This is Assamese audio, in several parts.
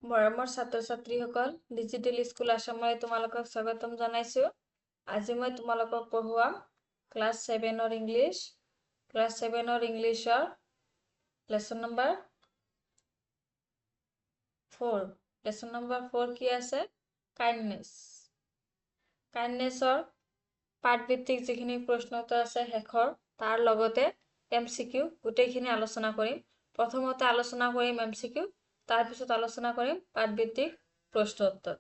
মৰমৰ ছাত্ৰ-ছাত্ৰীসকল, ডিজিটেল স্কুল আসামলৈ তোমালোকক স্বাগতম জনাইছো। আজি মই তোমালোকক পঢ়ুৱাম ক্লাছ 7 ইংলিছ। ক্লাছ 7 ইংলিছৰ লেসন নম্বৰ 4। লেসন নম্বৰ 4 কি আছে? কাইণ্ডনেছ। কাইণ্ডনেছৰ পাঠভিত্তিক যিখিনি প্ৰশ্ন উত্তৰ আছে শেষৰ, তাৰ লগতে MCQ গোটেইখিনি আলোচনা কৰিম। প্ৰথমতে আলোচনা কৰিম MCQ, তাৰ পিছত আলোচনা কৰিম পাঠভিত্তিক প্ৰশ্ন উত্তৰ।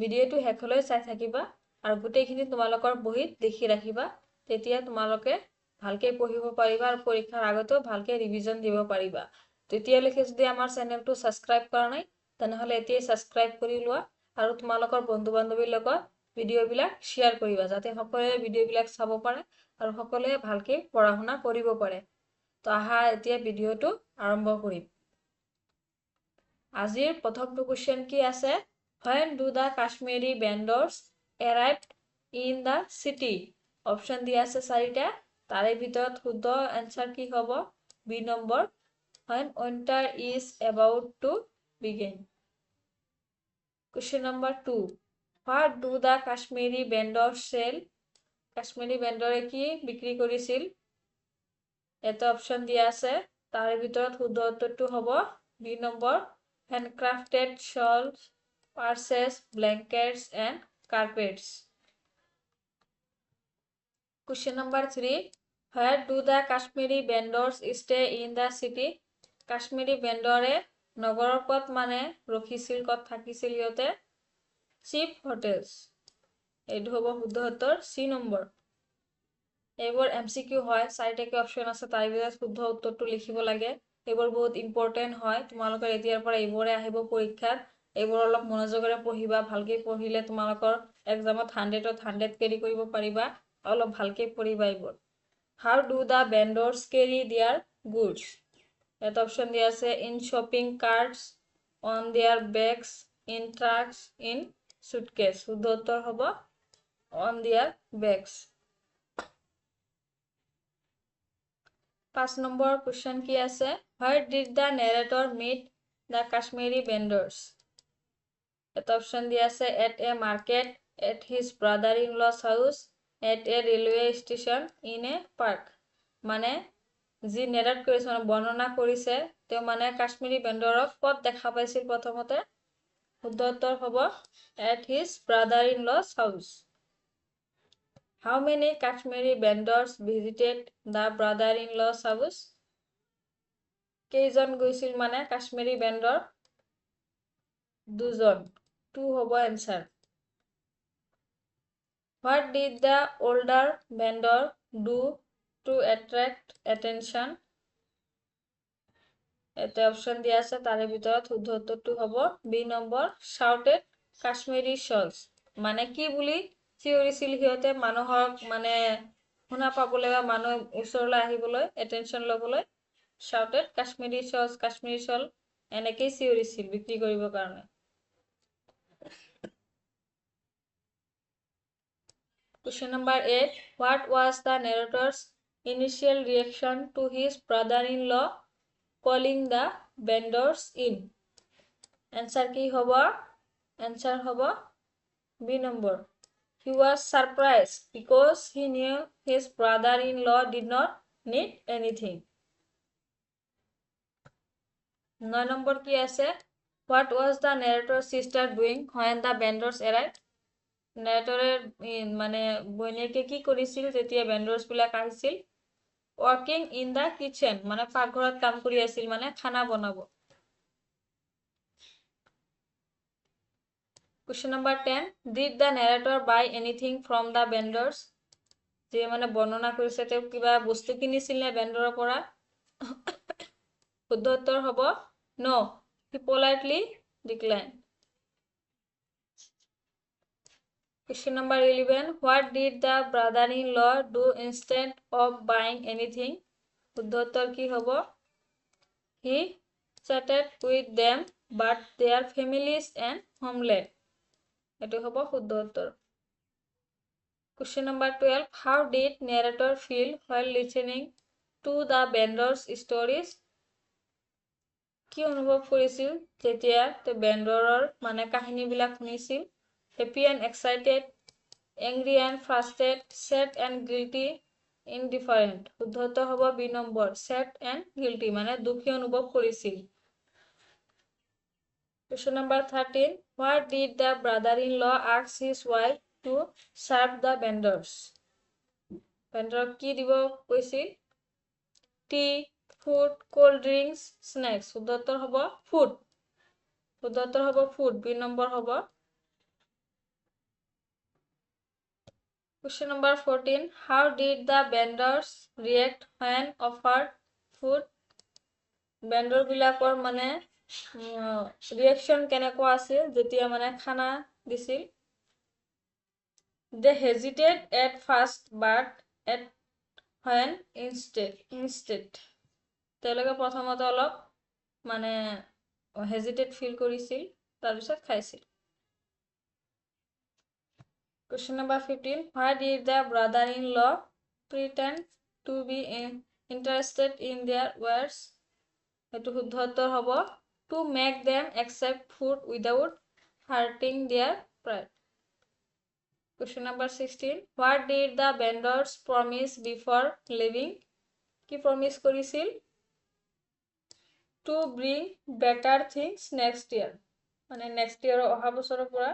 ভিডিঅ'টো শেষলৈ চাই থাকিবা আৰু গোটেইখিনি তোমালোকৰ বহীত লিখি ৰাখিবা, তেতিয়া তোমালোকে ভালকে পঢ়িব পাৰিবা আৰু পৰীক্ষাৰ আগতেও ভালকে ৰিভিজন দিব পাৰিবা। তেতিয়ালৈকে যদি আমাৰ চেনেলটো সাবস্ক্ৰাইব কৰা নাই, তেনেহলে এতিয়াই সাবস্ক্ৰাইব কৰি লোৱা আৰু তোমালোকৰ বন্ধু-বান্ধৱীৰ লগত ভিডিঅ'বিলাক শ্বেয়াৰ কৰিবা, যাতে সকলোৱে ভিডিঅ'বিলাক চাব পাৰে আৰু সকলোৱে ভালকে পঢ়া-শুনা কৰিব পাৰে। তো আহা এতিয়া ভিডিঅ'টো আৰম্ভ কৰিম। আজিৰ প্ৰথমটো কোৱেশ্চন কি আছে? When do the Kashmiri vendors arrived in the city? Option দিয়া আছে 4টা, তাৰে ভিতৰত শুদ্ধ এনসাৰ কি হ'ব? B number, when winter is about to begin. Question number 2. What do the Kashmiri vendors sell? Kashmiri ভেণ্ডৰে কি বিক্ৰী কৰিছিল? এটা অপশ্যন দিয়া আছে, তাৰে ভিতৰত শুদ্ধ উত্তৰটো হ'ব B number, handcrafted shawls, purses, blankets and carpets. Question number 3. Where do the Kashmiri vendors stay in the city? Kashmiri ভেণ্ডৰে নগৰৰ ক'ত মানে ৰখিছিল, ক'ত থাকিছিল সিহঁতে? Cheap hotels. এইটো হ'ব শুদ্ধ উত্তৰ চি নম্বৰ। এইবোৰ MCQ হয়, 4টাকে অপশ্যন আছে, তাৰ ভিতৰত শুদ্ধ উত্তৰটো লিখিব লাগে। এইবোৰ বহুত ইম্পৰ্টেণ্ট হয়, তোমালোকৰ এতিয়াৰ পৰা এইবোৰে আহিব পৰীক্ষাত। এইবোৰ অলপ মনোযোগেৰে পঢ়িবা, ভালকে পঢ়িলে তোমালোকৰ এক্সামত 100ত 100 কেৰি কৰিব পাৰিবা। অলপ ভালকে পঢ়িবা এইবোৰ। How do the vendors carry their goods? এটা অপশ্যন দিয়া আছে, in shopping carts, on their bags, in trucks, in suitcase. শুদ্ধ উত্তৰ হ'ব on their bags. 5 number question কি আছে? Where did the narrator meet the Kashmiri vendors? এটা অপশ্যন দিয়া আছে, at a market, at his brother-in-law's house, at a railway station, in a park. মানে যি নেৰেট কৰিছে, মানে বৰ্ণনা কৰিছে, তেওঁ মানে কাশ্মীৰী ভেণ্ডৰক ক'ত দেখা পাইছিল প্ৰথমতে? শুদ্ধ উত্তৰ হ'ব at his brother-in-law's house. How many Kashmiri vendors visited the brother-in-law's house? কেইজন গৈছিল মানে কাশ্মীৰী ভেণ্ডৰ? 2জন। 2 হ'ব answer. What did the older vendor do to attract attention? এটা অপশ্যন দিয়া আছে, তাৰে ভিতৰত শুদ্ধ উত্তৰটো হ'ব B number, shouted Kashmiri shawls. মানে কি বুলি চিঞৰিছিল সিহঁতে? মানুহক মানে শুনা পাবলৈ বা মানুহ ওচৰলৈ আহিবলৈ, এটেনশ্যন ল'বলৈ shouted Kashmiri shawls, Kashmiri shawl এনেকেই চিঞৰিছিল বিক্ৰী কৰিবৰ কাৰণে। Question number 8. What was the narrator's initial reaction to his brother-in-law calling the vendors in? Answer কি হ'ব? Answer হ'ব B number. He was surprised because he knew his brother-in-law did not need anything. 9 number কি আছে? What was the narrator's sister doing when the vendors arrived? narrator মানে বৈনীয়েকে কি কৰিছিল যেতিয়া vendors বিলাক আহিছিল? Working in the kitchen, মানে পাকঘৰত কাম কৰি আছিল, মানে খানা বনাব। Question number 10. Did the narrator buy anything from the vendors? যে মানে বৰ্ণনা কৰিছে তেওঁ কিবা বস্তু কিনিছিল নে ভেণ্ডৰৰ পৰা? শুদ্ধ উত্তৰ হ'ব no. He politely declined. Question number 11. What did the brother-in-law do instead of buying anything? শুদ্ধ উত্তৰ কি হ'ব? He chatted with them, but their families and homeland. এটো হ'ব শুদ্ধ উত্তৰ। Question number 12. How did narrator feel while listening to the vendors' stories? কি অনুভৱ কৰিছিল যেতিয়া তে বেণ্ডৰৰ মানে কাহিনীবিলাক শুনিছিল happy and excited angry and frustrated sad and guilty indifferent শুদ্ধত হ'ব B number sad and guilty মানে দুখী অনুভৱ কৰিছিল Question number 13. What did the brother-in-law ask his wife to serve the vendors? Vendor কি দিব কৈছিল? Tea, food, cold drinks, snacks. শুদ্ধতৰ হ'ব food. শুদ্ধতৰ হ'ব food. B নম্বৰ হ'ব. Question number 14. How did the vendors react when offered food? Vendor বিলাকৰ মানে ৰিয়েকশ্যন কেনেকুৱা আছিল যেতিয়া মানে খানা দিছিল they hesitate at first but at when instead তেওঁলোকে প্ৰথমতে অলপ মানে হেজিটেট ফিল কৰিছিল তাৰপিছত খাইছিল Question number 15 why did the brother-in-law pretend to be interested in their wares এটো শুদ্ধ উত্তৰ হ'ব to make them accept food without hurting their pride. Question number 16. What did the vendors promise before leaving? কি promise কৰিছিল? To bring better things next year. মানে next year অহা বছৰৰ পৰা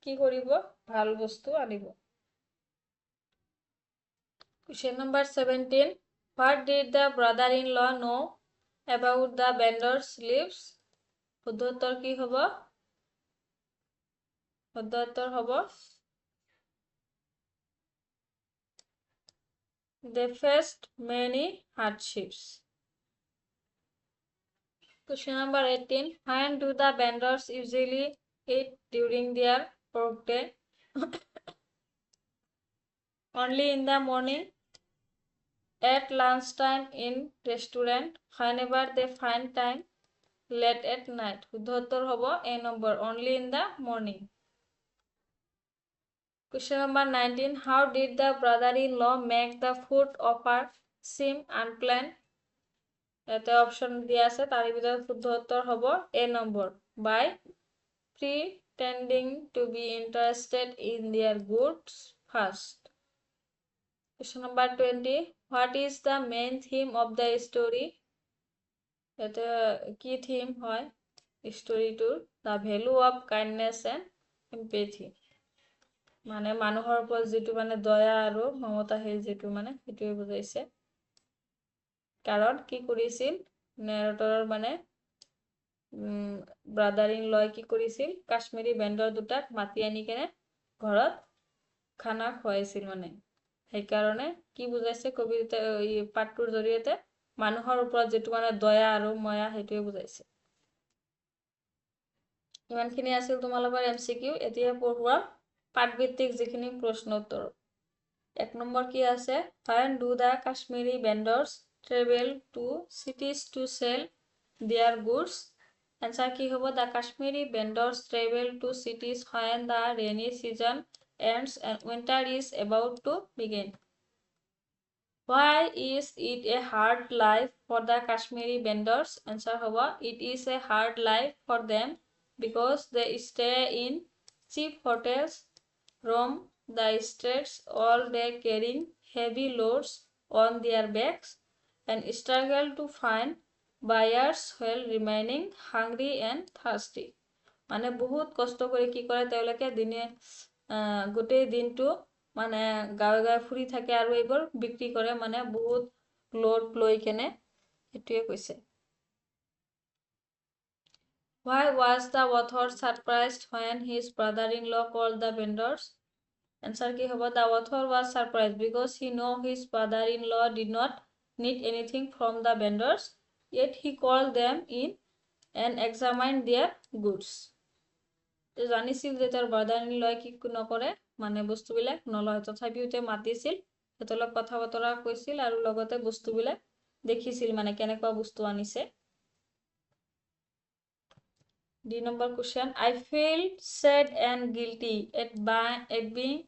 কি কৰিব? ভাল বস্তু আনিব। Question number 17. What did the brother-in-law know about the vendors' lives? শুদ্ধ উত্তৰ কি হ'ব? শুদ্ধ উত্তৰ হ'ব They faced many hardships. Question number 18. When do the vendors usually eat during their workday? Only in the morning, at lunchtime in restaurant, whenever they find time, late at night. শুদ্ধ উত্তৰ হ'ব A number, only in the morning. Question number 19. How did the brother-in-law make the food offer seem unplanned? এটা অপশন দিয়া আছে তার ভিতরে শুদ্ধ উত্তর হ'ব A number by pretending to be interested in their goods first. Question number 20. What is the main theme of the story? এটা কি থিম হয় স্টোৰিটোৰ the value of kindness and empathy. মানে মানুহৰ ওপৰত যেটো মানে দয়া আৰু মমতা সেই যেটো মানে হেতুৱে বুজাইছে কাৰণ কি কৰিছিল নেৰেটৰৰ মানে ব্ৰাদাৰ-ইন-ল কি কৰিছিল কাশ্মীৰী বেণ্ডৰ দুটাক মাতি আনি কেনে ঘৰত খানা খুৱাইছিল মানে সেই কাৰণে কি বুজাইছে কবিতা এই পাঠটোৰ জৰিয়তে মানুহৰ ওপৰত যেটো মানে দয়া আৰু ময়া হেতুৱে বুজাইছে ইমানখিনি আছিল তোমালোকৰ এমসিকিউ এতিয়া পঢ়ুৱা পাঠভিত্তিক যিখিনি প্ৰশ্ন উত্তৰ এক নম্বৰ কি আছে when do the Kashmiri vendors travel to cities to sell their goods answer কি হ'ব the Kashmiri vendors travel to cities when the rainy season ends and winter is about to begin why is it a hard life for the Kashmiri vendors answer হ'ব it is a hard life for them because they stay in cheap hotels roam the streets all day carrying heavy loads on their backs and struggle to find buyers while remaining hungry and thirsty. মানে বহুত কষ্ট কৰি কি কৰে তেওঁলোকে দিনে গোটেই দিনটো মানে গাঁৱে গাঁৱে ফুৰি থাকে আৰু এইবোৰ বিক্ৰী কৰে মানে বহুত লোড লৈ কেনে এটোৱে কৈছে Why was the author surprised when his brother-in-law called the vendors? Answer কি হ'ব the author was surprised because he knew his brother-in-law did not need anything from the vendors yet he called them in and examined their goods জানিছিল যে তাৰ brother-in-law কি নকৰে মানে বস্তুবিলাক নলয় তথাপিও মাতিছিল হেতলক কথা বতৰা কৈছিল আৰু লগতে বস্তুবিলাক দেখিছিল মানে কেনেকুৱা বস্তু আনিছে D number question. I feel sad and guilty at being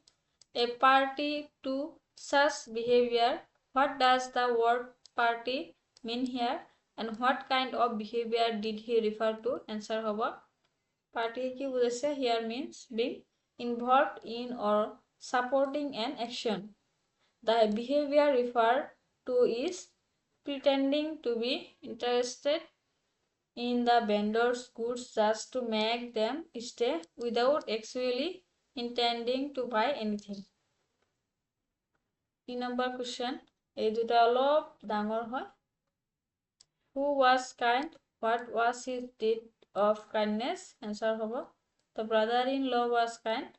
a party to such behavior. What does the word party mean here? and what kind of behavior did he refer to? Answer hobo party ki bujaise here means being involved in or supporting an action. The behavior referred to is pretending to be interested in the vendor's goods just to make them stay without actually intending to buy anything. 3 number question. এই দুটা অলপ ডাঙৰ হয়. Who was kind? What was his deed of kindness? Answer হ'ব. The brother-in-law was kind.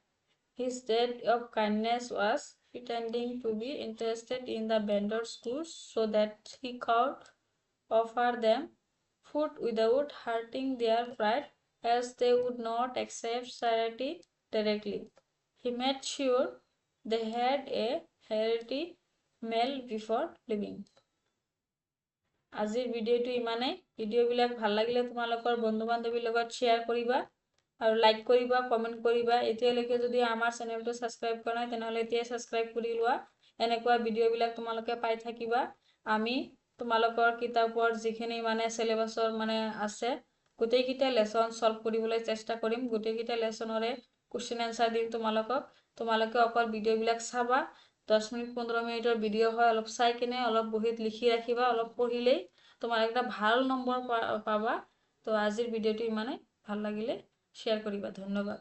His deed of kindness was pretending to be interested in the vendor's goods so that he could offer them food without hurting their pride, as they would not accept charity directly. He made sure they had a hearty meal before leaving. আজিৰ ভিডিঅ'টো ইমানেই. ভিডিঅ'বিলাক ভাল লাগিলে তোমালোকৰ বন্ধু বান্ধৱীৰ লগত শ্বেয়াৰ কৰিবা আৰু লাইক কৰিবা, কমেণ্ট কৰিবা. এতিয়ালৈকে যদি আমাৰ চেনেলটো ছাবস্ক্ৰাইব কৰা নাই তেনেহ'লে এতিয়াই ছাবস্ক্ৰাইব কৰি লোৱা. এনেকুৱা ভিডিঅ'বিলাক তোমালোকে পাই থাকিবা. আমি তোমালোকৰ কিতাপৰ যিখিনি চিলেবাছৰ আছে গোটেইকেইটা লেসন সলভ কৰিবলৈ চেষ্টা কৰিম. গোটেইকেইটা লেসনৰে কুৱেশ্যন এনসাৰ দিম তোমালোকক. তোমালোকে অকল ভিডিঅ'বিলাক চাবা. 10 মিনিট 15 মিনিটৰ ভিডিঅ' হয়, অলপ চাই কিনে অলপ বহিত লিখি ৰাখিবা. অলপ পঢ়িলেই তোমাৰ একটা ভাল নম্বৰ পাবা. তো আজিৰ ভিডিঅ'টো ইমানেই. ভাল লাগিলে শ্বেয়াৰ কৰিবা. ধন্যবাদ.